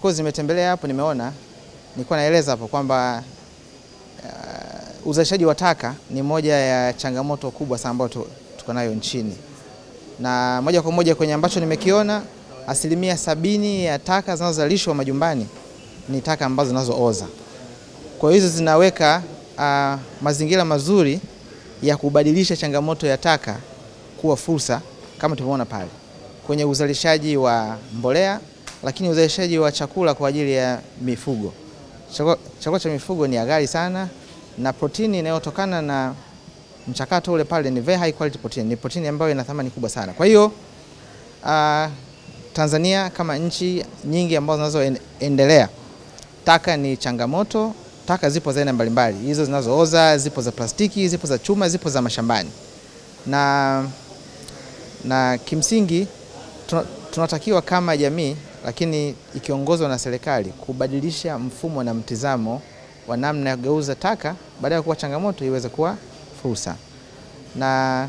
course nimetembelea hapo, nimeona, nilikuwa naeleza hapo kwamba uzalishaji wa taka ni moja ya changamoto kubwa sana ambayo tuko nayo nchini. Na moja kwa moja kwenye ambacho nimekiona, 70% ya taka zinazozalishwa majumbani ni taka ambazo zinazooza. Kwa hiyo hizo zinaweka mazingira mazuri ya kubadilisha changamoto ya taka kuwa fursa, kama tumeona pale kwenye uzalishaji wa mbolea, lakini uzalishaji wa chakula kwa ajili ya mifugo. Chakula cha mifugo ni ghali sana, na protini inayotokana na mchakato ule pale ni very high quality protein, ni protini ambayo ina thamani kubwa sana. Kwa hiyo Tanzania kama nchi nyingi ambazo zinazoendelea, taka ni changamoto. Taka zipo za aina mbalimbali, hizo zinazooza, zipo za plastiki, zipo za chuma, zipo za mashambani. Na kimsingi tunatakiwa kama jamii, lakini ikiongozwa na serikali, kubadilisha mfumo na mtizamo wa namna ya kugeuza taka badala ya kuwa changamoto iweze kuwa fursa. Na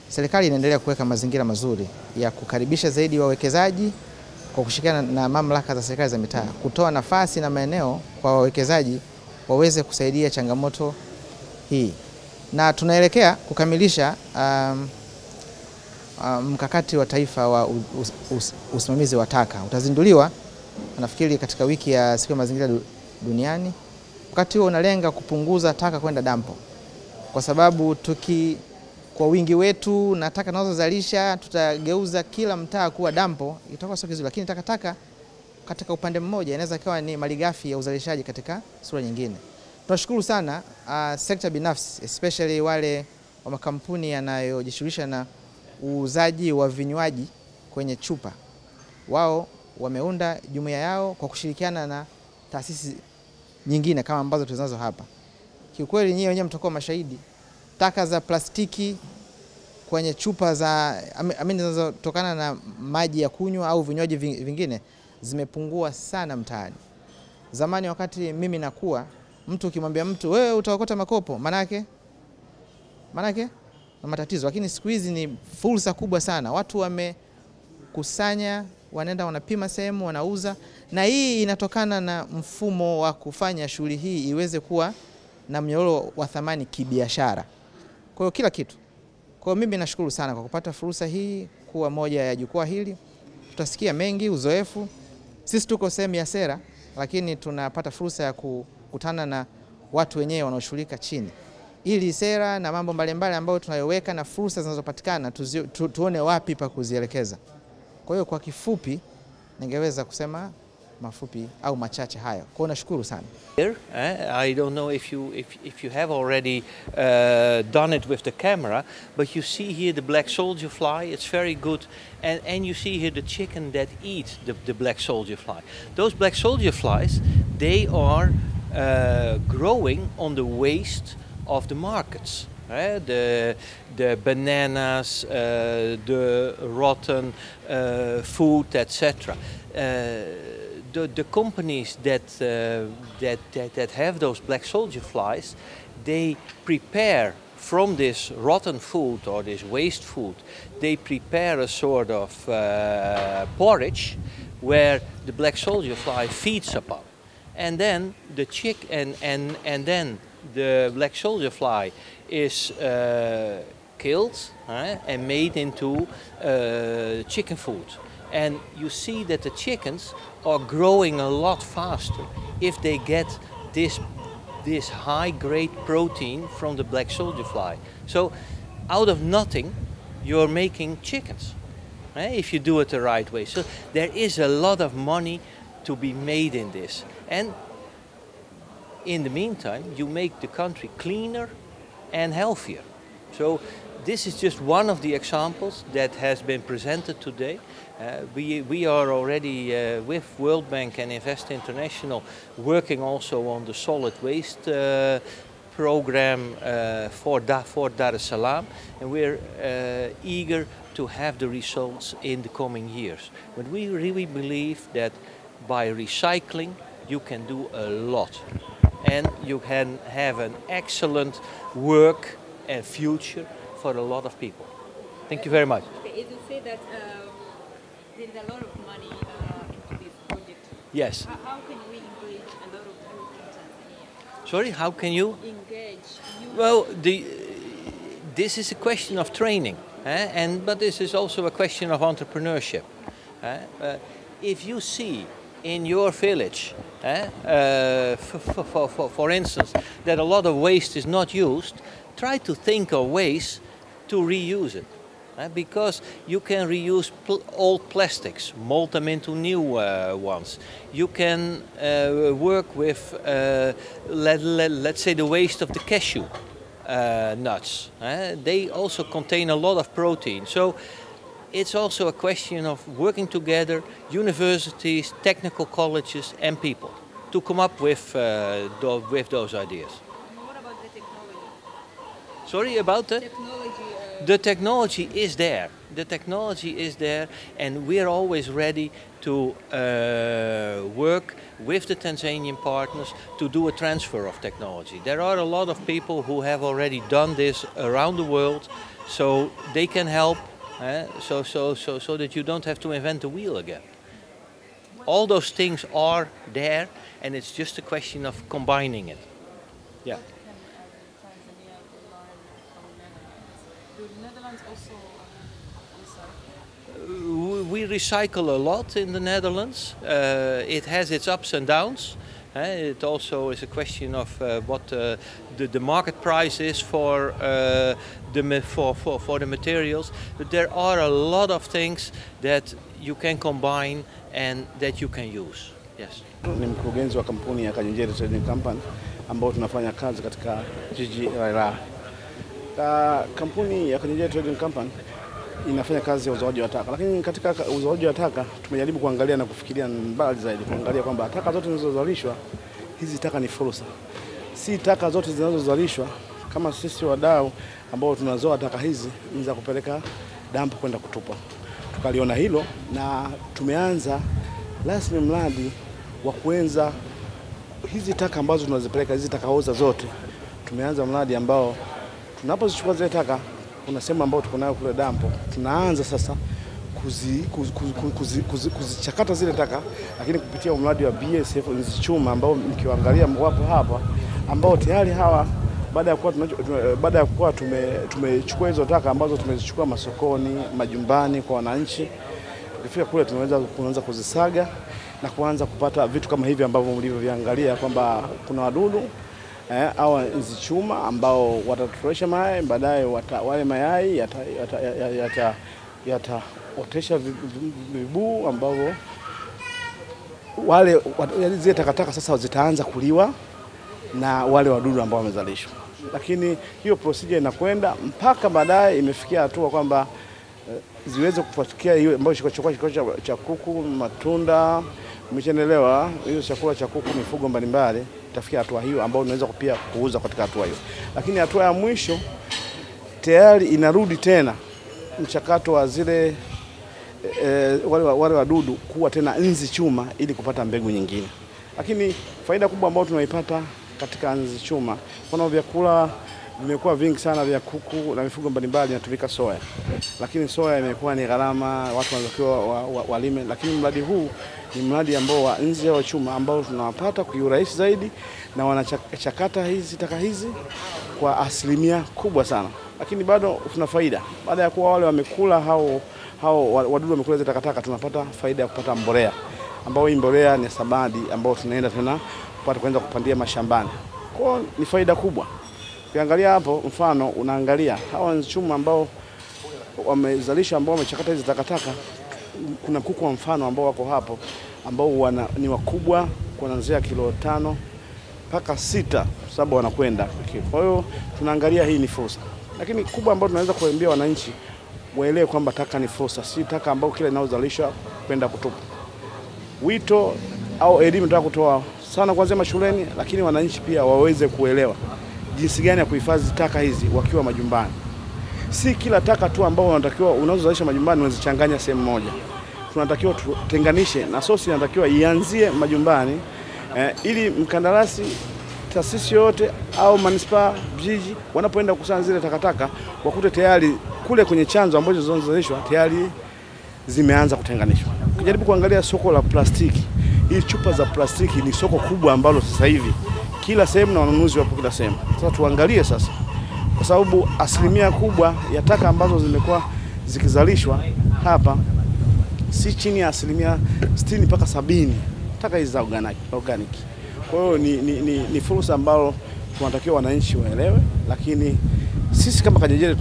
serikali inaendelea kuweka mazingira mazuri ya kukaribisha zaidi wawekezaji kwa kushirikiana na mamlaka za serikali za mitaa, kutoa nafasi na maeneo kwa wawekezaji waweze kusaidia changamoto hii. Na tunaelekea kukamilisha mkakati wa taifa wa usimamizi wa taka. Utazinduliwa nafikiri katika wiki ya siku ya mazingira duniani. Wakati huo unalenga kupunguza taka kwenda dampo, kwa sababu kwa wingi wetu na taka tunazozalisha tutageuza kila mtaa kuwa dampo, itakuwa sio kizuri. Lakini takataka katika upande mmoja inaweza kuwa ni malighafi ya uzalishaji katika sura nyingine. Tunashukuru sana sekta binafsi, especially wale wa makampuni yanayojishughulisha na uuzaji wa vinywaji kwenye chupa. Wao wameunda jumuiya yao kwa kushirikiana na taasisi nyingine kama ambazo tunazo hapa. Kiukweli nyinyi wenyewe mtakuwa mashahidi, taka za plastiki kwenye chupa zinazotokana na maji ya kunywa au vinywaji vingine zimepungua sana mtaani. Zamani wakati mimi nakuwa, mtu ukimwambia mtu wewe utaokota makopo, manake na matatizo. Lakini siku hizi ni fursa kubwa sana. Watu wamekusanya, wanaenda wanapima sehemu, wanauza, na hii inatokana na mfumo wa kufanya shughuli hii iweze kuwa na mnyororo wa thamani kibiashara. Kwa hiyo kila kitu. Kwa hiyo mimi nashukuru sana kwa kupata fursa hii kuwa moja ya jukwaa hili. Tutasikia mengi, uzoefu. Sisi tuko sehemu ya sera, lakini tunapata fursa ya kukutana na watu wenyewe wanaoshughulika chini, ili sera na mambo mbalimbali ambayo tunayoweka na fursa zinazopatikana tuone wapi pa kuzielekeza. Kwa hiyo kwa kifupi ningeweza kusema mafupi au machache haya. Kwa nashukuru sana. I don't know if you have already done it with the camera, but you see here the black soldier fly. It's very good, and you see here the chicken that eat the black soldier fly. Those black soldier flies, they are growing on the waste of the markets. The bananas, the rotten food, etc. The companies that have those black soldier flies, they prepare from this rotten food or this waste food, they prepare a sort of porridge where the black soldier fly feeds upon, and then the then the black soldier fly is killed and made into chicken food. And you see that the chickens are growing a lot faster if they get this high-grade protein from the black soldier fly. So out of nothing, you're making chickens, if you do it the right way. So there is a lot of money to be made in this. And in the meantime, you make the country cleaner and healthier. So this is just one of the examples that has been presented today. We are already with World Bank and Invest International working also on the solid waste program for Dar es Salaam, and we're eager to have the results in the coming years. But we really believe that by recycling you can do a lot, and you can have an excellent work and future for a lot of people. Thank you very much. Okay, as you say that there is a lot of money into this project. Yes. How can we engage a lot of youth in Tanzania? Sorry, how can you? Engage youth. Well, this is a question of training, but this is also a question of entrepreneurship. If you see in your village, for instance, that a lot of waste is not used, try to think of ways to reuse it. Because you can reuse old plastics, mold them into new ones. You can work with, let's say, the waste of the cashew nuts. They also contain a lot of protein. So it's also a question of working together, universities, technical colleges and people, to come up with those ideas. What about the technology? Sorry, about the? Technology. The technology is there. The technology is there, and we're always ready to work with the Tanzanian partners to do a transfer of technology. There are a lot of people who have already done this around the world, so they can help, so that you don't have to invent the wheel again. All those things are there, and it's just a question of combining it. Yeah. Tanzania learn from Netherlands? Do Netherlands also recycle? We recycle a lot in the Netherlands. It has its ups and downs. It also is a question of what the market price is for the materials. But there are a lot of things that you can combine and that you can use. Yes. Ni mkurugenzi wa kampuni ya Kanyenjeri Trading Company ambao tunafanya kazi katika jiji la Ilala. Kampuni ya Kanyenjeri Trading Company inafanya kazi ya uzoaji wa taka, lakini katika uzoaji wa taka tumejaribu kuangalia na kufikiria mbali zaidi, kuangalia kwamba taka zote zinazozalishwa, hizi taka ni fursa. Si taka zote zinazozalishwa kama sisi wadau ambao tunazoa taka hizi ni za kupeleka dampo kwenda kutupa. Tukaliona hilo na tumeanza rasmi mradi wa kuenza hizi taka ambazo tunazipeleka, hizi taka oza zote. Tumeanza mradi ambao tunapozichukua zile taka, kuna sehemu ambayo tuko nayo kule dampo, tunaanza sasa kuzichakata zile taka, lakini kupitia mradi wa BSF Nzi Chuma ambao mkiangalia wapo hapa, ambao tayari hawa baada ya kuwa tumechukua hizo taka ambazo tumezichukua masokoni, majumbani kwa wananchi, tukifika kule tunaanza kuzisaga na kuanza kupata vitu kama hivi ambavyo mlivyoviangalia kwamba kuna wadudu au nzi chuma ambao watatotolesha mayai, baadaye wale mayai yataotesha vibuu ambavyo wale zile takataka sasa zitaanza kuliwa na wale wadudu ambao wamezalishwa. Lakini hiyo procedure inakwenda mpaka baadaye imefikia hatua kwamba ziweze kufikia hiyo ambayo chakula cha kuku, matunda, umechenelewa hiyo chakula cha kuku, mifugo mbalimbali, itafikia hatua hiyo ambayo unaweza pia kuuza katika hatua hiyo. Lakini hatua ya mwisho tayari inarudi tena mchakato wa zile wale wadudu kuwa tena nzi chuma ili kupata mbegu nyingine. Lakini faida kubwa ambayo tunaipata katika nzi chuma, kuna vyakula vimekuwa vingi sana vya kuku na mifugo mbalimbali inatumika soya. Lakini soya imekuwa ni gharama, watu wanatakiwa walime, lakini mradi huu ni mradi ambao wa nzi wa chuma ambao tunawapata kwa urahisi zaidi na wanachakata hizi taka hizi kwa asilimia kubwa sana. Lakini bado tuna faida. Baada ya kuwa wale wamekula hao wadudu wamekula zile takataka, tunapata faida ya kupata mbolea. Ambao hii mbolea ni samadi ambao tunaenda tena kupata kuanza kupandia mashambani. Kwa ni faida kubwa. Ukiangalia hapo mfano unaangalia hawa nzi chuma ambao wamezalisha ambao wamechakata hizi takataka, kuna kuku wa mfano ambao wako hapo ambao ni wakubwa kuanzia kilo 5 mpaka 6 sababu wanakwenda. Kwa hiyo tunaangalia hii ni fursa. Lakini kubwa ambao tunaweza kuambia wananchi waelewe kwamba taka ni fursa, si taka ambao kila inayozalishwa kwenda kutupa. Wito au elimu tunataka kutoa sana kuanzia mashuleni, lakini wananchi pia waweze kuelewa jinsi gani ya kuhifadhi taka hizi wakiwa majumbani. Si kila taka tu ambao unatakiwa unazozalisha majumbani unazichanganya sehemu moja. Tunatakiwa tutenganishe na sosi inatakiwa ianzie majumbani ili mkandarasi, taasisi yote au manispaa, jiji wanapoenda kukusanya zile takataka wakute tayari kule kwenye chanzo ambacho zinazozalishwa tayari zimeanza kutenganishwa. Ukijaribu kuangalia soko la plastiki, hii chupa za plastiki ni soko kubwa ambalo sasa hivi kila sehemu na wanunuzi wapo kila sehemu. Sasa tuangalie sasa, kwa sababu asilimia kubwa ya taka ambazo zimekuwa zikizalishwa hapa si chini ya asilimia 60 mpaka 70 taka hizi za organic. Kwa hiyo ni fursa ambayo tunatakiwa wananchi waelewe, lakini sisi kama Kajejele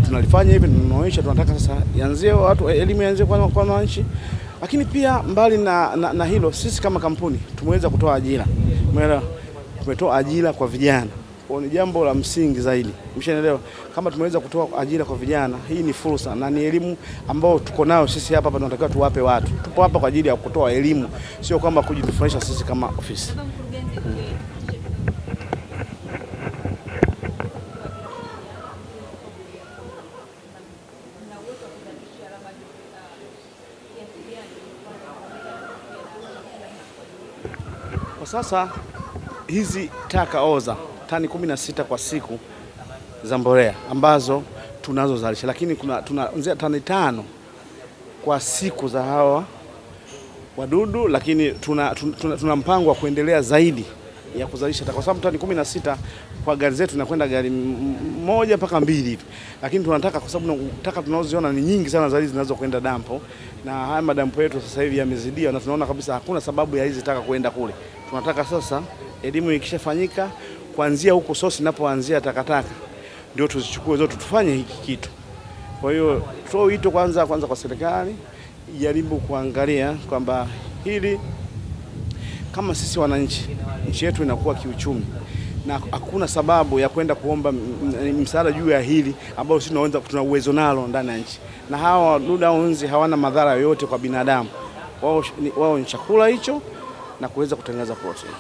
tunalifanya hivi, tunaonyesha tunataka sasa ianzie watu, elimu ianzie kwa wananchi. Lakini pia mbali na hilo, sisi kama kampuni tumeweza kutoa ajira. Tumetoa ajira kwa vijana. Kwa ni jambo la msingi zaidi. Mshaelewa, kama tumeweza kutoa ajira kwa vijana, hii ni fursa na ni elimu ambayo tuko nayo sisi hapa tunatakiwa tuwape watu. Tupo hapa kwa ajili ya kutoa elimu, sio kwamba kujifurahisha sisi kama ofisi. Kwa sasa hizi taka oza tani 16 kwa siku za mbolea ambazo tunazozalisha, lakini tunaanzia tani 5 kwa siku za hawa wadudu, lakini tuna mpango wa kuendelea zaidi ya kuzalisha taka, kwa sababu tani 16 kwa gari zetu tunakwenda gari 1 mpaka 2 hivi, lakini tunataka, kwa sababu taka tunazoziona ni nyingi sana zaidi zinazokwenda dampo, na haya madampo yetu sasa hivi yamezidia na tunaona kabisa hakuna sababu ya hizi taka kwenda kule. Tunataka sasa elimu ikishafanyika kuanzia huko sosi inapoanzia takataka ndio tuzichukue zote tufanye hiki kitu. Kwa hiyo tutoe wito kwanza kwa serikali ijaribu kuangalia kwamba hili, kama sisi wananchi, nchi yetu inakuwa kiuchumi na hakuna sababu ya kwenda kuomba msaada juu ya hili ambao sisi tuna uwezo nalo ndani ya nchi, na hawa wadudu au nzi hawana madhara yoyote kwa binadamu. Wao ni chakula hicho na kuweza kutengeneza protein.